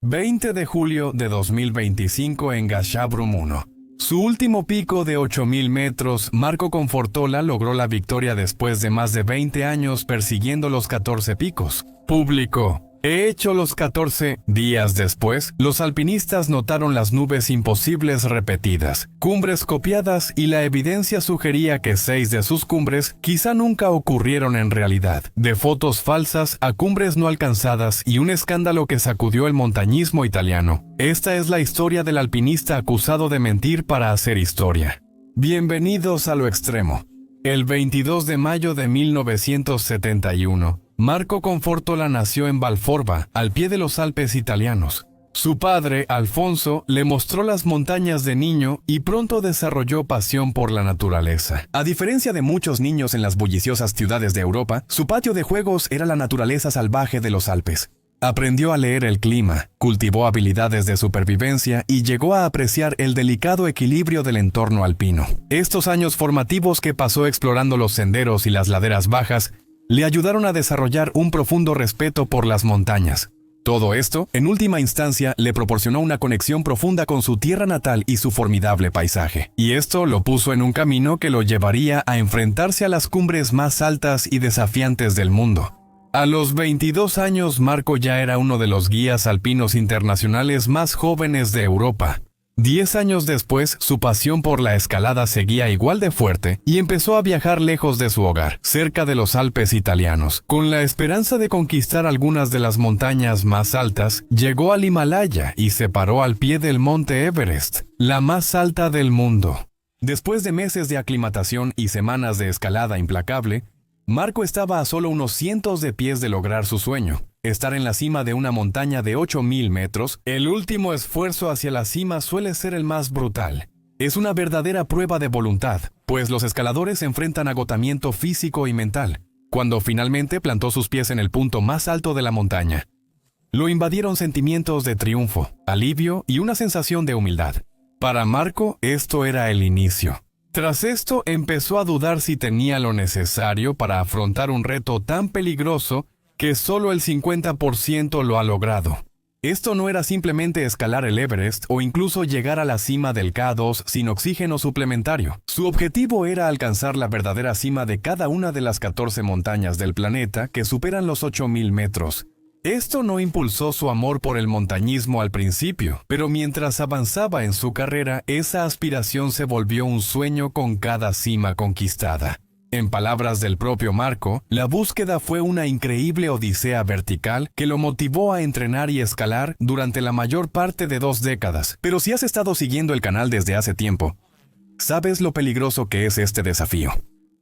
20 de julio de 2025 en Gasherbrum 1. Su último pico de 8.000 metros, Marco Confortola logró la victoria después de más de 20 años persiguiendo los 14 picos. Publicó: "He hecho los 14. Días después, los alpinistas notaron las nubes imposibles repetidas, cumbres copiadas y la evidencia sugería que 6 de sus cumbres quizá nunca ocurrieron en realidad. De fotos falsas a cumbres no alcanzadas y un escándalo que sacudió el montañismo italiano. Esta es la historia del alpinista acusado de mentir para hacer historia". Bienvenidos a lo extremo. El 22 de mayo de 1971, Marco Confortola nació en Valforba, al pie de los Alpes italianos. Su padre, Alfonso, le mostró las montañas de niño y pronto desarrolló pasión por la naturaleza. A diferencia de muchos niños en las bulliciosas ciudades de Europa, su patio de juegos era la naturaleza salvaje de los Alpes. Aprendió a leer el clima, cultivó habilidades de supervivencia y llegó a apreciar el delicado equilibrio del entorno alpino. Estos años formativos que pasó explorando los senderos y las laderas bajas le ayudaron a desarrollar un profundo respeto por las montañas. Todo esto, en última instancia, le proporcionó una conexión profunda con su tierra natal y su formidable paisaje. Y esto lo puso en un camino que lo llevaría a enfrentarse a las cumbres más altas y desafiantes del mundo. A los 22 años, Marco ya era uno de los guías alpinos internacionales más jóvenes de Europa. 10 años después, su pasión por la escalada seguía igual de fuerte y empezó a viajar lejos de su hogar, cerca de los Alpes italianos. Con la esperanza de conquistar algunas de las montañas más altas, llegó al Himalaya y se paró al pie del monte Everest, la más alta del mundo. Después de meses de aclimatación y semanas de escalada implacable, Marco estaba a solo unos cientos de pies de lograr su sueño, estar en la cima de una montaña de 8.000 metros. El último esfuerzo hacia la cima suele ser el más brutal. Es una verdadera prueba de voluntad, pues los escaladores enfrentan agotamiento físico y mental. Cuando finalmente plantó sus pies en el punto más alto de la montaña, lo invadieron sentimientos de triunfo, alivio y una sensación de humildad. Para Marco, esto era el inicio. Tras esto, empezó a dudar si tenía lo necesario para afrontar un reto tan peligroso que solo el 50% lo ha logrado. Esto no era simplemente escalar el Everest o incluso llegar a la cima del K2 sin oxígeno suplementario. Su objetivo era alcanzar la verdadera cima de cada una de las 14 montañas del planeta que superan los 8.000 metros. Esto no impulsó su amor por el montañismo al principio, pero mientras avanzaba en su carrera, esa aspiración se volvió un sueño con cada cima conquistada. En palabras del propio Marco, la búsqueda fue una increíble odisea vertical que lo motivó a entrenar y escalar durante la mayor parte de 2 décadas. Pero si has estado siguiendo el canal desde hace tiempo, sabes lo peligroso que es este desafío.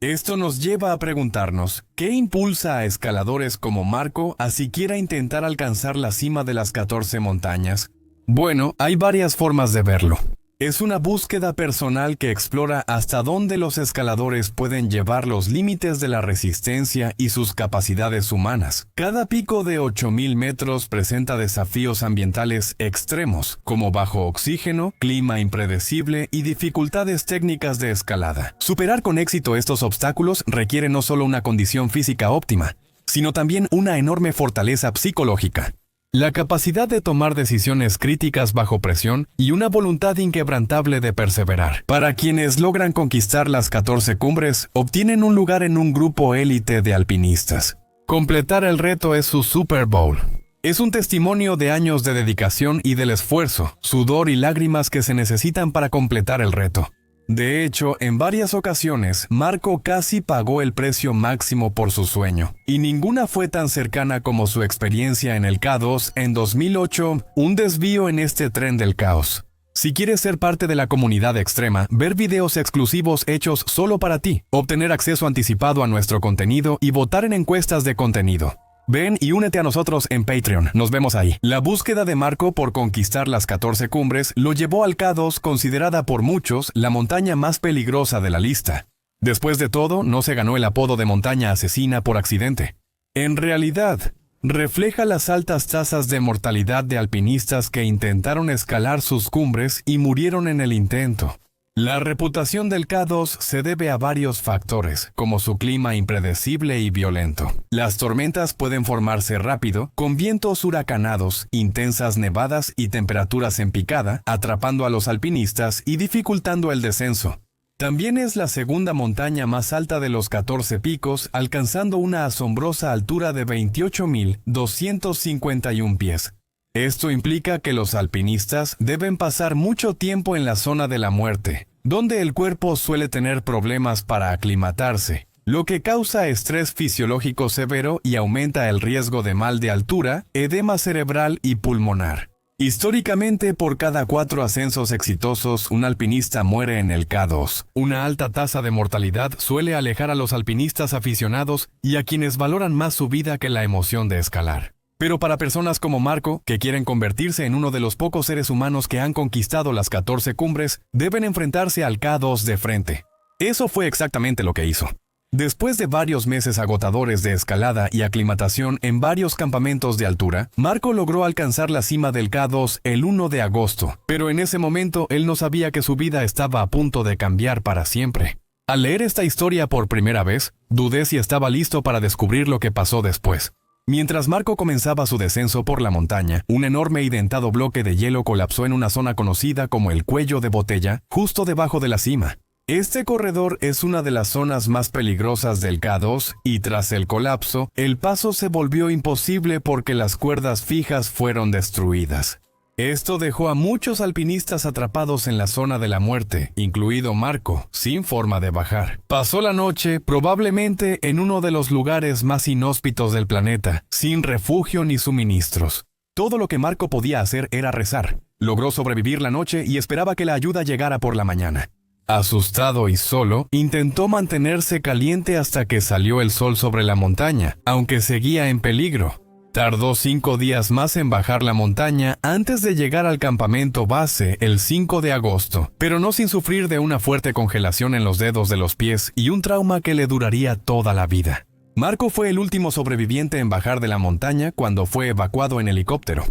Esto nos lleva a preguntarnos, ¿qué impulsa a escaladores como Marco a siquiera intentar alcanzar la cima de las 14 montañas? Bueno, hay varias formas de verlo. Es una búsqueda personal que explora hasta dónde los escaladores pueden llevar los límites de la resistencia y sus capacidades humanas. Cada pico de 8.000 metros presenta desafíos ambientales extremos, como bajo oxígeno, clima impredecible y dificultades técnicas de escalada. Superar con éxito estos obstáculos requiere no solo una condición física óptima, sino también una enorme fortaleza psicológica. La capacidad de tomar decisiones críticas bajo presión y una voluntad inquebrantable de perseverar. Para quienes logran conquistar las 14 cumbres, obtienen un lugar en un grupo élite de alpinistas. Completar el reto es su Super Bowl. Es un testimonio de años de dedicación y del esfuerzo, sudor y lágrimas que se necesitan para completar el reto. De hecho, en varias ocasiones, Marco casi pagó el precio máximo por su sueño, y ninguna fue tan cercana como su experiencia en el K2 en 2008, un desvío en este tren del caos. Si quieres ser parte de la comunidad extrema, ver videos exclusivos hechos solo para ti, obtener acceso anticipado a nuestro contenido y votar en encuestas de contenido, ven y únete a nosotros en Patreon. Nos vemos ahí. La búsqueda de Marco por conquistar las 14 cumbres lo llevó al K2, considerada por muchos la montaña más peligrosa de la lista. Después de todo, no se ganó el apodo de montaña asesina por accidente. En realidad, refleja las altas tasas de mortalidad de alpinistas que intentaron escalar sus cumbres y murieron en el intento. La reputación del K2 se debe a varios factores, como su clima impredecible y violento. Las tormentas pueden formarse rápido, con vientos huracanados, intensas nevadas y temperaturas en picada, atrapando a los alpinistas y dificultando el descenso. También es la segunda montaña más alta de los 14 picos, alcanzando una asombrosa altura de 28.251 pies. Esto implica que los alpinistas deben pasar mucho tiempo en la zona de la muerte, donde el cuerpo suele tener problemas para aclimatarse, lo que causa estrés fisiológico severo y aumenta el riesgo de mal de altura, edema cerebral y pulmonar. Históricamente, por cada 4 ascensos exitosos, un alpinista muere en el K2. Una alta tasa de mortalidad suele alejar a los alpinistas aficionados y a quienes valoran más su vida que la emoción de escalar. Pero para personas como Marco, que quieren convertirse en uno de los pocos seres humanos que han conquistado las 14 cumbres, deben enfrentarse al K2 de frente. Eso fue exactamente lo que hizo. Después de varios meses agotadores de escalada y aclimatación en varios campamentos de altura, Marco logró alcanzar la cima del K2 el 1 de agosto, pero en ese momento él no sabía que su vida estaba a punto de cambiar para siempre. Al leer esta historia por primera vez, dudé si estaba listo para descubrir lo que pasó después. Mientras Marco comenzaba su descenso por la montaña, un enorme y dentado bloque de hielo colapsó en una zona conocida como el cuello de botella, justo debajo de la cima. Este corredor es una de las zonas más peligrosas del K2 y tras el colapso, el paso se volvió imposible porque las cuerdas fijas fueron destruidas. Esto dejó a muchos alpinistas atrapados en la zona de la muerte, incluido Marco, sin forma de bajar. Pasó la noche, probablemente en uno de los lugares más inhóspitos del planeta, sin refugio ni suministros. Todo lo que Marco podía hacer era rezar. Logró sobrevivir la noche y esperaba que la ayuda llegara por la mañana. Asustado y solo, intentó mantenerse caliente hasta que salió el sol sobre la montaña, aunque seguía en peligro. Tardó 5 días más en bajar la montaña antes de llegar al campamento base el 5 de agosto, pero no sin sufrir de una fuerte congelación en los dedos de los pies y un trauma que le duraría toda la vida. Marco fue el último sobreviviente en bajar de la montaña cuando fue evacuado en helicóptero.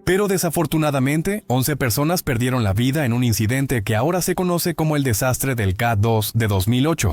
Pero desafortunadamente, 11 personas perdieron la vida en un incidente que ahora se conoce como el desastre del K2 de 2008.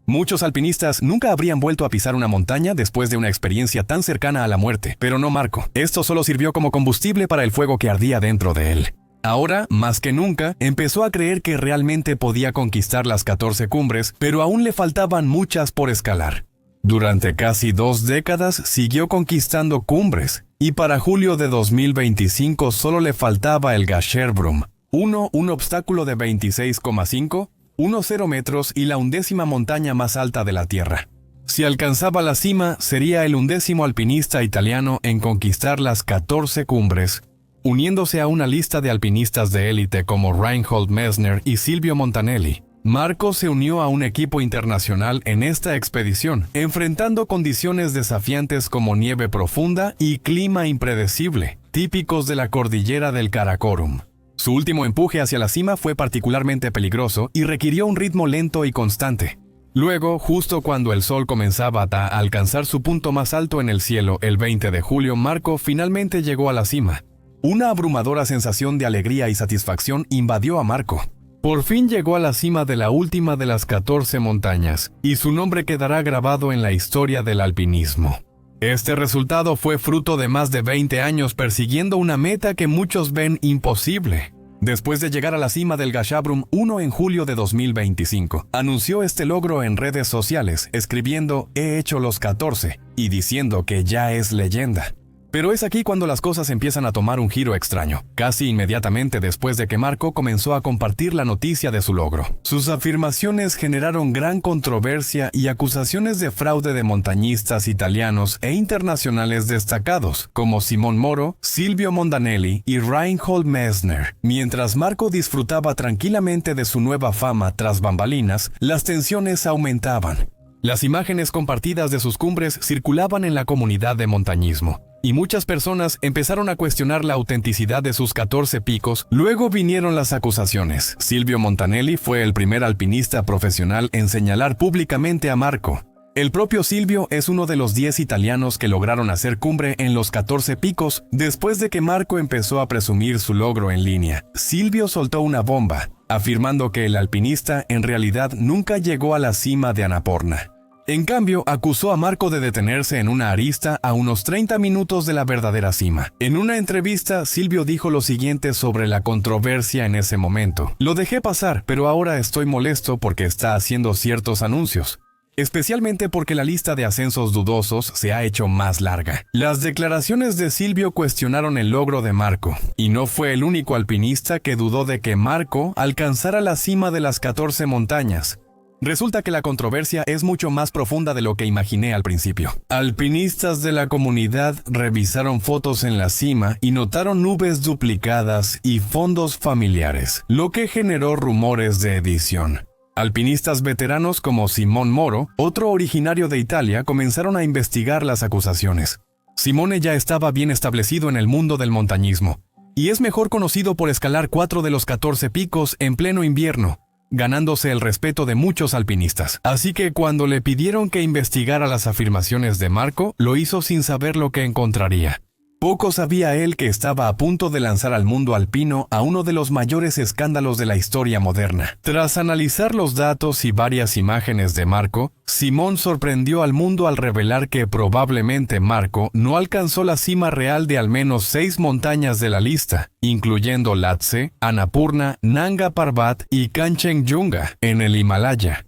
Muchos alpinistas nunca habrían vuelto a pisar una montaña después de una experiencia tan cercana a la muerte, pero no Marco. Esto solo sirvió como combustible para el fuego que ardía dentro de él. Ahora, más que nunca, empezó a creer que realmente podía conquistar las 14 cumbres, pero aún le faltaban muchas por escalar. Durante casi 2 décadas siguió conquistando cumbres, y para julio de 2025 solo le faltaba el Gasherbrum, un obstáculo de 26,5 10 metros y la 11ª montaña más alta de la Tierra. Si alcanzaba la cima, sería el 11º alpinista italiano en conquistar las 14 cumbres, uniéndose a una lista de alpinistas de élite como Reinhold Messner y Silvio Montanelli. Marco se unió a un equipo internacional en esta expedición, enfrentando condiciones desafiantes como nieve profunda y clima impredecible, típicos de la cordillera del Karakorum. Su último empuje hacia la cima fue particularmente peligroso y requirió un ritmo lento y constante. Luego, justo cuando el sol comenzaba a alcanzar su punto más alto en el cielo, el 20 de julio, Marco finalmente llegó a la cima. Una abrumadora sensación de alegría y satisfacción invadió a Marco. Por fin llegó a la cima de la última de las 14 montañas, y su nombre quedará grabado en la historia del alpinismo. Este resultado fue fruto de más de 20 años persiguiendo una meta que muchos ven imposible. Después de llegar a la cima del Gasherbrum 1 en julio de 2025, anunció este logro en redes sociales, escribiendo "He hecho los 14" y diciendo que ya es leyenda. Pero es aquí cuando las cosas empiezan a tomar un giro extraño, casi inmediatamente después de que Marco comenzó a compartir la noticia de su logro. Sus afirmaciones generaron gran controversia y acusaciones de fraude de montañistas italianos e internacionales destacados, como Simon Moro, Silvio Montanelli y Reinhold Messner. Mientras Marco disfrutaba tranquilamente de su nueva fama tras bambalinas, las tensiones aumentaban. Las imágenes compartidas de sus cumbres circulaban en la comunidad de montañismo, y muchas personas empezaron a cuestionar la autenticidad de sus 14 picos. Luego vinieron las acusaciones. Silvio Montanelli fue el primer alpinista profesional en señalar públicamente a Marco. El propio Silvio es uno de los 10 italianos que lograron hacer cumbre en los 14 picos después de que Marco empezó a presumir su logro en línea. Silvio soltó una bomba. afirmando que el alpinista en realidad nunca llegó a la cima de Annapurna. En cambio, acusó a Marco de detenerse en una arista a unos 30 minutos de la verdadera cima. En una entrevista, Silvio dijo lo siguiente sobre la controversia en ese momento. Lo dejé pasar, pero ahora estoy molesto porque está haciendo ciertos anuncios. Especialmente porque la lista de ascensos dudosos se ha hecho más larga. Las declaraciones de Silvio cuestionaron el logro de Marco, y no fue el único alpinista que dudó de que Marco alcanzara la cima de las 14 montañas. Resulta que la controversia es mucho más profunda de lo que imaginé al principio. Alpinistas de la comunidad revisaron fotos en la cima y notaron nubes duplicadas y fondos familiares, lo que generó rumores de edición. Alpinistas veteranos como Simone Moro, otro originario de Italia, comenzaron a investigar las acusaciones. Simone ya estaba bien establecido en el mundo del montañismo, y es mejor conocido por escalar 4 de los 14 picos en pleno invierno, ganándose el respeto de muchos alpinistas. Así que cuando le pidieron que investigara las afirmaciones de Marco, lo hizo sin saber lo que encontraría. Poco sabía él que estaba a punto de lanzar al mundo alpino a uno de los mayores escándalos de la historia moderna. Tras analizar los datos y varias imágenes de Marco, Simón sorprendió al mundo al revelar que probablemente Marco no alcanzó la cima real de al menos 6 montañas de la lista, incluyendo Lhotse, Annapurna, Nanga Parbat y Kanchenjunga, en el Himalaya.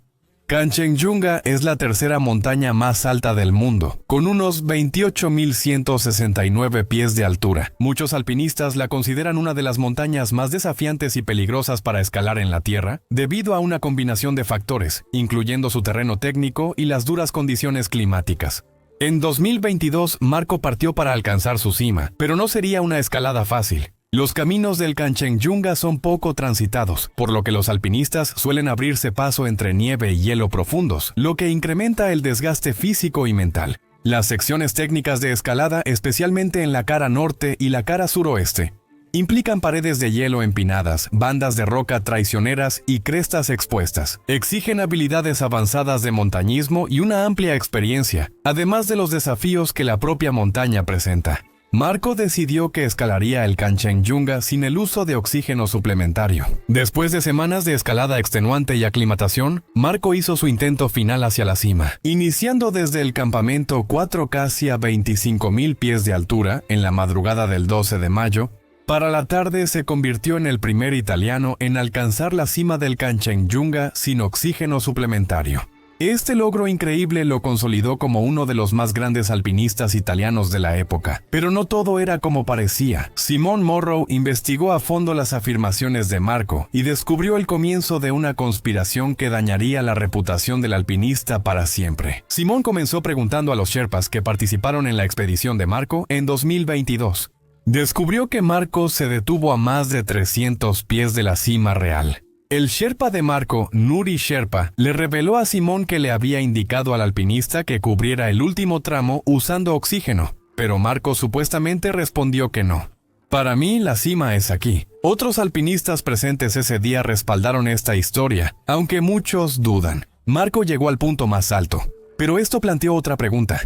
Kanchenjunga es la tercera montaña más alta del mundo, con unos 28.169 pies de altura. Muchos alpinistas la consideran una de las montañas más desafiantes y peligrosas para escalar en la Tierra, debido a una combinación de factores, incluyendo su terreno técnico y las duras condiciones climáticas. En 2022, Marco partió para alcanzar su cima, pero no sería una escalada fácil. Los caminos del Kanchenjunga son poco transitados, por lo que los alpinistas suelen abrirse paso entre nieve y hielo profundos, lo que incrementa el desgaste físico y mental. Las secciones técnicas de escalada, especialmente en la cara norte y la cara suroeste, implican paredes de hielo empinadas, bandas de roca traicioneras y crestas expuestas. Exigen habilidades avanzadas de montañismo y una amplia experiencia, además de los desafíos que la propia montaña presenta. Marco decidió que escalaría el Kanchenjunga sin el uso de oxígeno suplementario. Después de semanas de escalada extenuante y aclimatación, Marco hizo su intento final hacia la cima. Iniciando desde el campamento 4 casi a 25.000 pies de altura, en la madrugada del 12 de mayo, para la tarde se convirtió en el primer italiano en alcanzar la cima del Kanchenjunga sin oxígeno suplementario. Este logro increíble lo consolidó como uno de los más grandes alpinistas italianos de la época. Pero no todo era como parecía. Simone Moro investigó a fondo las afirmaciones de Marco y descubrió el comienzo de una conspiración que dañaría la reputación del alpinista para siempre. Simone comenzó preguntando a los Sherpas que participaron en la expedición de Marco en 2022. Descubrió que Marco se detuvo a más de 300 pies de la cima real. El Sherpa de Marco, Nuri Sherpa, le reveló a Simón que le había indicado al alpinista que cubriera el último tramo usando oxígeno, pero Marco supuestamente respondió que no. Para mí, la cima es aquí. Otros alpinistas presentes ese día respaldaron esta historia, aunque muchos dudan. Marco llegó al punto más alto, pero esto planteó otra pregunta.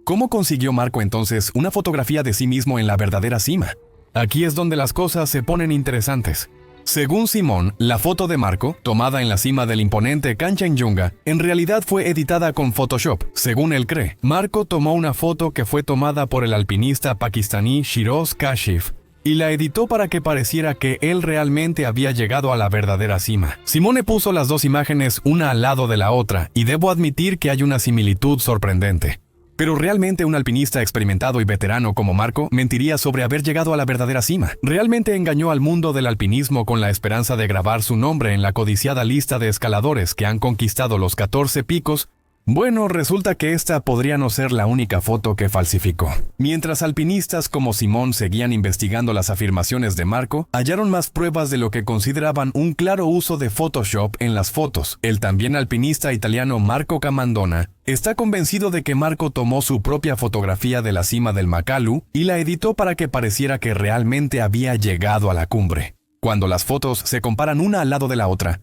¿Cómo consiguió Marco entonces una fotografía de sí mismo en la verdadera cima? Aquí es donde las cosas se ponen interesantes. Según Simón, la foto de Marco, tomada en la cima del imponente Kanchenjunga, en realidad fue editada con Photoshop. Según él cree, Marco tomó una foto que fue tomada por el alpinista pakistaní Shiroz Kashif y la editó para que pareciera que él realmente había llegado a la verdadera cima. Simone puso las dos imágenes una al lado de la otra y debo admitir que hay una similitud sorprendente. Pero realmente un alpinista experimentado y veterano como Marco mentiría sobre haber llegado a la verdadera cima. Realmente engañó al mundo del alpinismo con la esperanza de grabar su nombre en la codiciada lista de escaladores que han conquistado los 14 picos. Bueno, resulta que esta podría no ser la única foto que falsificó. Mientras alpinistas como Simón seguían investigando las afirmaciones de Marco, hallaron más pruebas de lo que consideraban un claro uso de Photoshop en las fotos. El también alpinista italiano Marco Camandona está convencido de que Marco tomó su propia fotografía de la cima del Makalu y la editó para que pareciera que realmente había llegado a la cumbre. Cuando las fotos se comparan una al lado de la otra,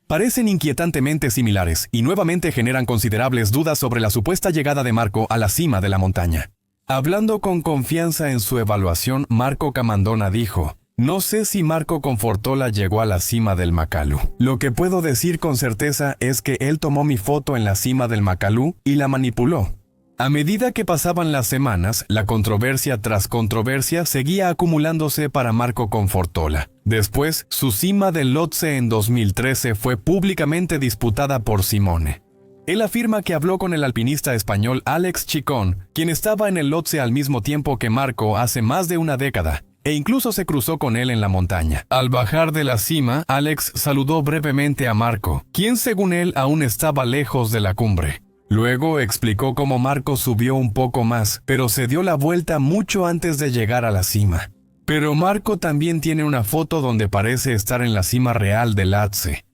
parecen inquietantemente similares y nuevamente generan considerables dudas sobre la supuesta llegada de Marco a la cima de la montaña. Hablando con confianza en su evaluación, Marco Camandona dijo: No sé si Marco Confortola llegó a la cima del Makalu. Lo que puedo decir con certeza es que él tomó mi foto en la cima del Makalu y la manipuló. A medida que pasaban las semanas, la controversia tras controversia seguía acumulándose para Marco Confortola. Después, su cima del Lhotse en 2013 fue públicamente disputada por Simone. Él afirma que habló con el alpinista español Alex Chicón, quien estaba en el Lhotse al mismo tiempo que Marco hace más de una década, e incluso se cruzó con él en la montaña. Al bajar de la cima, Alex saludó brevemente a Marco, quien según él aún estaba lejos de la cumbre. Luego explicó cómo Marco subió un poco más, pero se dio la vuelta mucho antes de llegar a la cima. Pero Marco también tiene una foto donde parece estar en la cima real del Lhotse.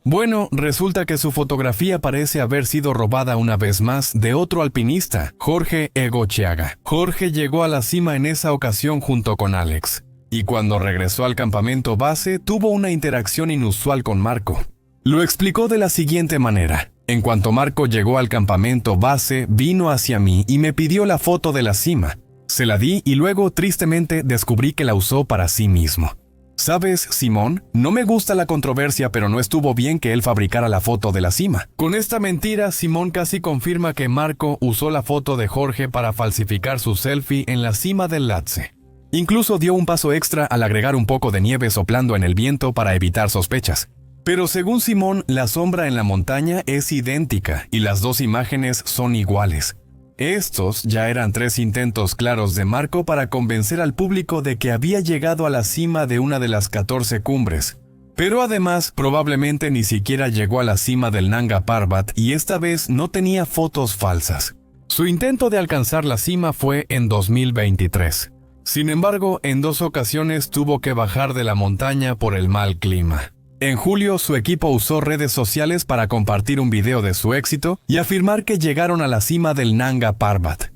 Bueno, resulta que su fotografía parece haber sido robada una vez más de otro alpinista, Jorge Egocheaga. Jorge llegó a la cima en esa ocasión junto con Alex, y cuando regresó al campamento base tuvo una interacción inusual con Marco. Lo explicó de la siguiente manera. En cuanto Marco llegó al campamento base, vino hacia mí y me pidió la foto de la cima. Se la di y luego, tristemente, descubrí que la usó para sí mismo. ¿Sabes, Simón? No me gusta la controversia, pero no estuvo bien que él fabricara la foto de la cima. Con esta mentira, Simón casi confirma que Marco usó la foto de Jorge para falsificar su selfie en la cima del Lhotse. Incluso dio un paso extra al agregar un poco de nieve soplando en el viento para evitar sospechas. Pero según Simón, la sombra en la montaña es idéntica y las dos imágenes son iguales. Estos ya eran 3 intentos claros de Marco para convencer al público de que había llegado a la cima de una de las 14 cumbres. Pero además, probablemente ni siquiera llegó a la cima del Nanga Parbat y esta vez no tenía fotos falsas. Su intento de alcanzar la cima fue en 2023. Sin embargo, en 2 ocasiones tuvo que bajar de la montaña por el mal clima. En julio, su equipo usó redes sociales para compartir un video de su éxito y afirmar que llegaron a la cima del Nanga Parbat.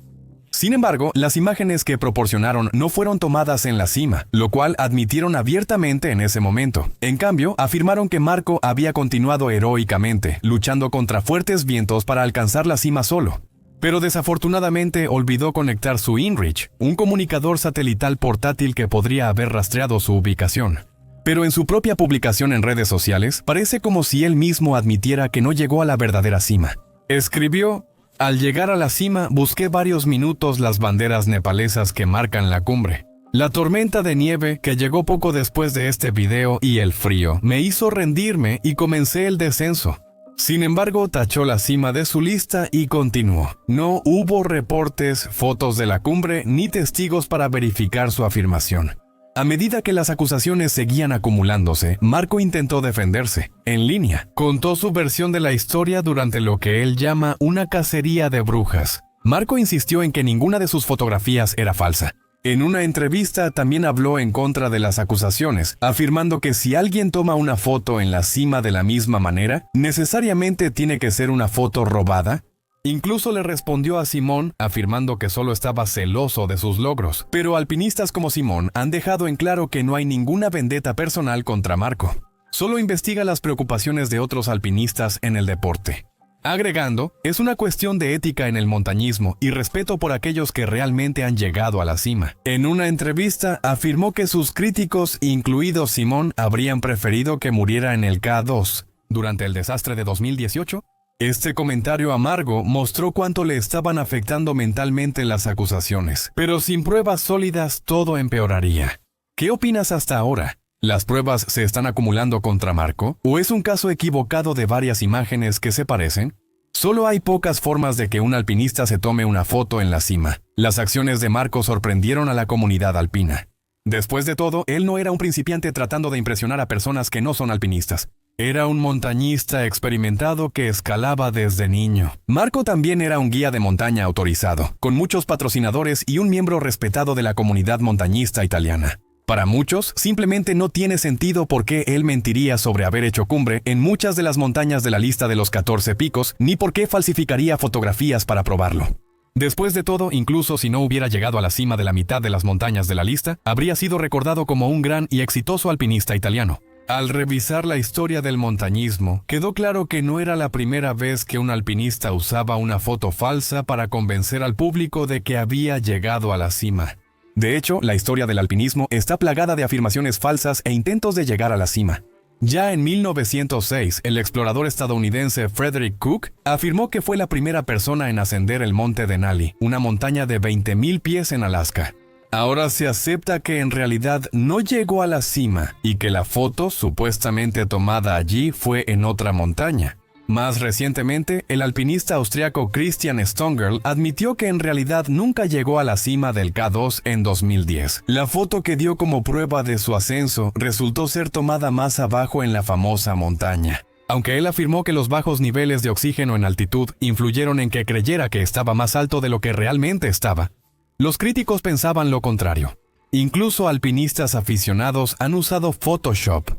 Sin embargo, las imágenes que proporcionaron no fueron tomadas en la cima, lo cual admitieron abiertamente en ese momento. En cambio, afirmaron que Marco había continuado heroicamente, luchando contra fuertes vientos para alcanzar la cima solo. Pero desafortunadamente olvidó conectar su InReach, un comunicador satelital portátil que podría haber rastreado su ubicación. Pero en su propia publicación en redes sociales, parece como si él mismo admitiera que no llegó a la verdadera cima. Escribió: al llegar a la cima, busqué varios minutos las banderas nepalesas que marcan la cumbre. La tormenta de nieve que llegó poco después de este video y el frío me hizo rendirme y comencé el descenso. Sin embargo, tachó la cima de su lista y continuó. No hubo reportes, fotos de la cumbre ni testigos para verificar su afirmación. A medida que las acusaciones seguían acumulándose, Marco intentó defenderse. En línea, contó su versión de la historia durante lo que él llama una cacería de brujas. Marco insistió en que ninguna de sus fotografías era falsa. En una entrevista también habló en contra de las acusaciones, afirmando que si alguien toma una foto en la cima de la misma manera, necesariamente tiene que ser una foto robada. Incluso le respondió a Simón, afirmando que solo estaba celoso de sus logros. Pero alpinistas como Simón han dejado en claro que no hay ninguna vendetta personal contra Marco. Solo investiga las preocupaciones de otros alpinistas en el deporte. Agregando, es una cuestión de ética en el montañismo y respeto por aquellos que realmente han llegado a la cima. En una entrevista, afirmó que sus críticos, incluido Simón, habrían preferido que muriera en el K2 durante el desastre de 2018. Este comentario amargo mostró cuánto le estaban afectando mentalmente las acusaciones, pero sin pruebas sólidas todo empeoraría. ¿Qué opinas hasta ahora? ¿Las pruebas se están acumulando contra Marco? ¿O es un caso equivocado de varias imágenes que se parecen? Solo hay pocas formas de que un alpinista se tome una foto en la cima. Las acciones de Marco sorprendieron a la comunidad alpina. Después de todo, él no era un principiante tratando de impresionar a personas que no son alpinistas. Era un montañista experimentado que escalaba desde niño. Marco también era un guía de montaña autorizado, con muchos patrocinadores y un miembro respetado de la comunidad montañista italiana. Para muchos, simplemente no tiene sentido por qué él mentiría sobre haber hecho cumbre en muchas de las montañas de la lista de los 14 picos, ni por qué falsificaría fotografías para probarlo. Después de todo, incluso si no hubiera llegado a la cima de la mitad de las montañas de la lista, habría sido recordado como un gran y exitoso alpinista italiano. Al revisar la historia del montañismo, quedó claro que no era la primera vez que un alpinista usaba una foto falsa para convencer al público de que había llegado a la cima. De hecho, la historia del alpinismo está plagada de afirmaciones falsas e intentos de llegar a la cima. Ya en 1906, el explorador estadounidense Frederick Cook afirmó que fue la primera persona en ascender el monte Denali, una montaña de 20,000 pies en Alaska. Ahora se acepta que en realidad no llegó a la cima y que la foto supuestamente tomada allí fue en otra montaña. Más recientemente, el alpinista austriaco Christian Stongerl admitió que en realidad nunca llegó a la cima del K2 en 2010. La foto que dio como prueba de su ascenso resultó ser tomada más abajo en la famosa montaña. Aunque él afirmó que los bajos niveles de oxígeno en altitud influyeron en que creyera que estaba más alto de lo que realmente estaba, los críticos pensaban lo contrario. Incluso alpinistas aficionados han usado Photoshop.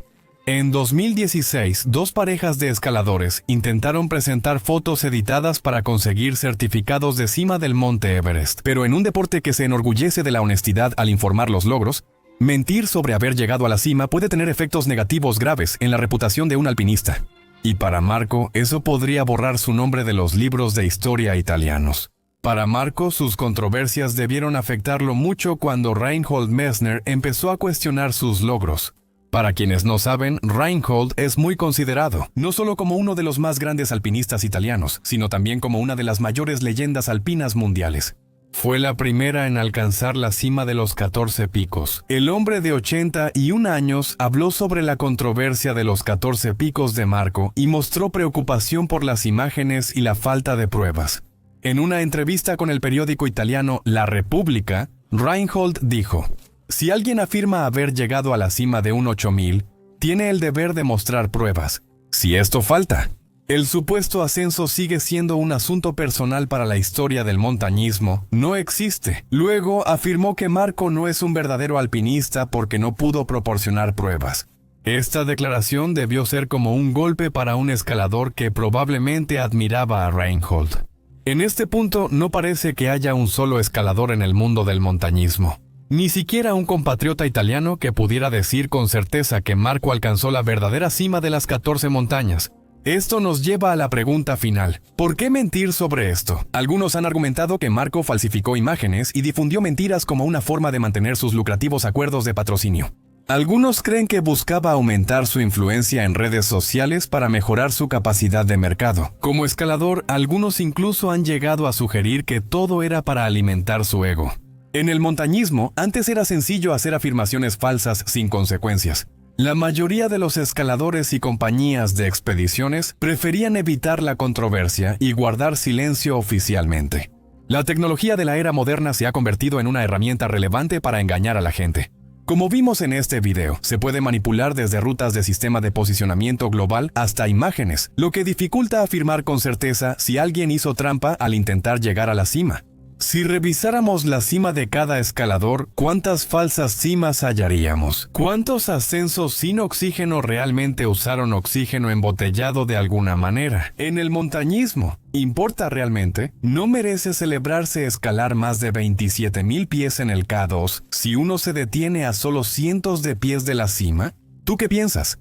En 2016, dos parejas de escaladores intentaron presentar fotos editadas para conseguir certificados de cima del monte Everest. Pero en un deporte que se enorgullece de la honestidad al informar los logros, mentir sobre haber llegado a la cima puede tener efectos negativos graves en la reputación de un alpinista. Y para Marco, eso podría borrar su nombre de los libros de historia italianos. Para Marco, sus controversias debieron afectarlo mucho cuando Reinhold Messner empezó a cuestionar sus logros. Para quienes no saben, Reinhold es muy considerado, no solo como uno de los más grandes alpinistas italianos, sino también como una de las mayores leyendas alpinas mundiales. Fue la primera en alcanzar la cima de los 14 picos. El hombre de 81 años habló sobre la controversia de los 14 picos de Marco y mostró preocupación por las imágenes y la falta de pruebas. En una entrevista con el periódico italiano La Repubblica, Reinhold dijo: "Si alguien afirma haber llegado a la cima de un 8000, tiene el deber de mostrar pruebas. Si esto falta, el supuesto ascenso sigue siendo un asunto personal para la historia del montañismo. No existe". Luego afirmó que Marco no es un verdadero alpinista porque no pudo proporcionar pruebas. Esta declaración debió ser como un golpe para un escalador que probablemente admiraba a Reinhold. En este punto no parece que haya un solo escalador en el mundo del montañismo. Ni siquiera un compatriota italiano que pudiera decir con certeza que Marco alcanzó la verdadera cima de las 14 montañas. Esto nos lleva a la pregunta final: ¿por qué mentir sobre esto? Algunos han argumentado que Marco falsificó imágenes y difundió mentiras como una forma de mantener sus lucrativos acuerdos de patrocinio. Algunos creen que buscaba aumentar su influencia en redes sociales para mejorar su capacidad de mercado. Como escalador, algunos incluso han llegado a sugerir que todo era para alimentar su ego. En el montañismo, antes era sencillo hacer afirmaciones falsas sin consecuencias. La mayoría de los escaladores y compañías de expediciones preferían evitar la controversia y guardar silencio oficialmente. La tecnología de la era moderna se ha convertido en una herramienta relevante para engañar a la gente. Como vimos en este video, se puede manipular desde rutas de sistema de posicionamiento global hasta imágenes, lo que dificulta afirmar con certeza si alguien hizo trampa al intentar llegar a la cima. Si revisáramos la cima de cada escalador, ¿cuántas falsas cimas hallaríamos? ¿Cuántos ascensos sin oxígeno realmente usaron oxígeno embotellado de alguna manera? En el montañismo, ¿importa realmente? ¿No merece celebrarse escalar más de 27,000 pies en el K2 si uno se detiene a solo cientos de pies de la cima? ¿Tú qué piensas?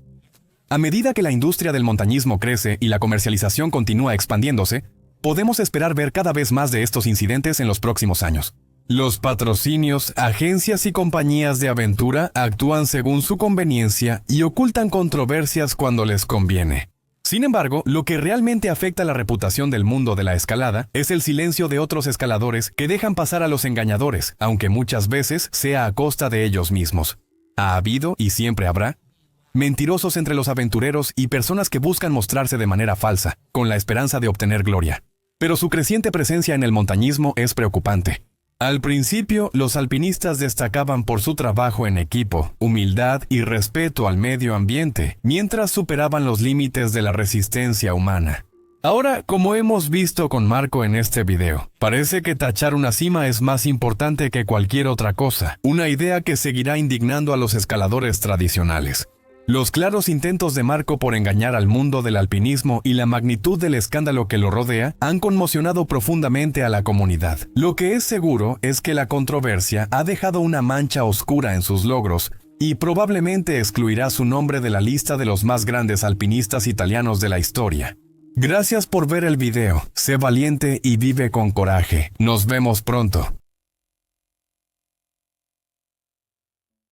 A medida que la industria del montañismo crece y la comercialización continúa expandiéndose, podemos esperar ver cada vez más de estos incidentes en los próximos años. Los patrocinios, agencias y compañías de aventura actúan según su conveniencia y ocultan controversias cuando les conviene. Sin embargo, lo que realmente afecta la reputación del mundo de la escalada es el silencio de otros escaladores que dejan pasar a los engañadores, aunque muchas veces sea a costa de ellos mismos. Ha habido, y siempre habrá, mentirosos entre los aventureros y personas que buscan mostrarse de manera falsa, con la esperanza de obtener gloria. Pero su creciente presencia en el montañismo es preocupante. Al principio, los alpinistas destacaban por su trabajo en equipo, humildad y respeto al medio ambiente, mientras superaban los límites de la resistencia humana. Ahora, como hemos visto con Marco en este video, parece que tachar una cima es más importante que cualquier otra cosa, una idea que seguirá indignando a los escaladores tradicionales. Los claros intentos de Marco por engañar al mundo del alpinismo y la magnitud del escándalo que lo rodea han conmocionado profundamente a la comunidad. Lo que es seguro es que la controversia ha dejado una mancha oscura en sus logros y probablemente excluirá su nombre de la lista de los más grandes alpinistas italianos de la historia. Gracias por ver el video. Sé valiente y vive con coraje. Nos vemos pronto.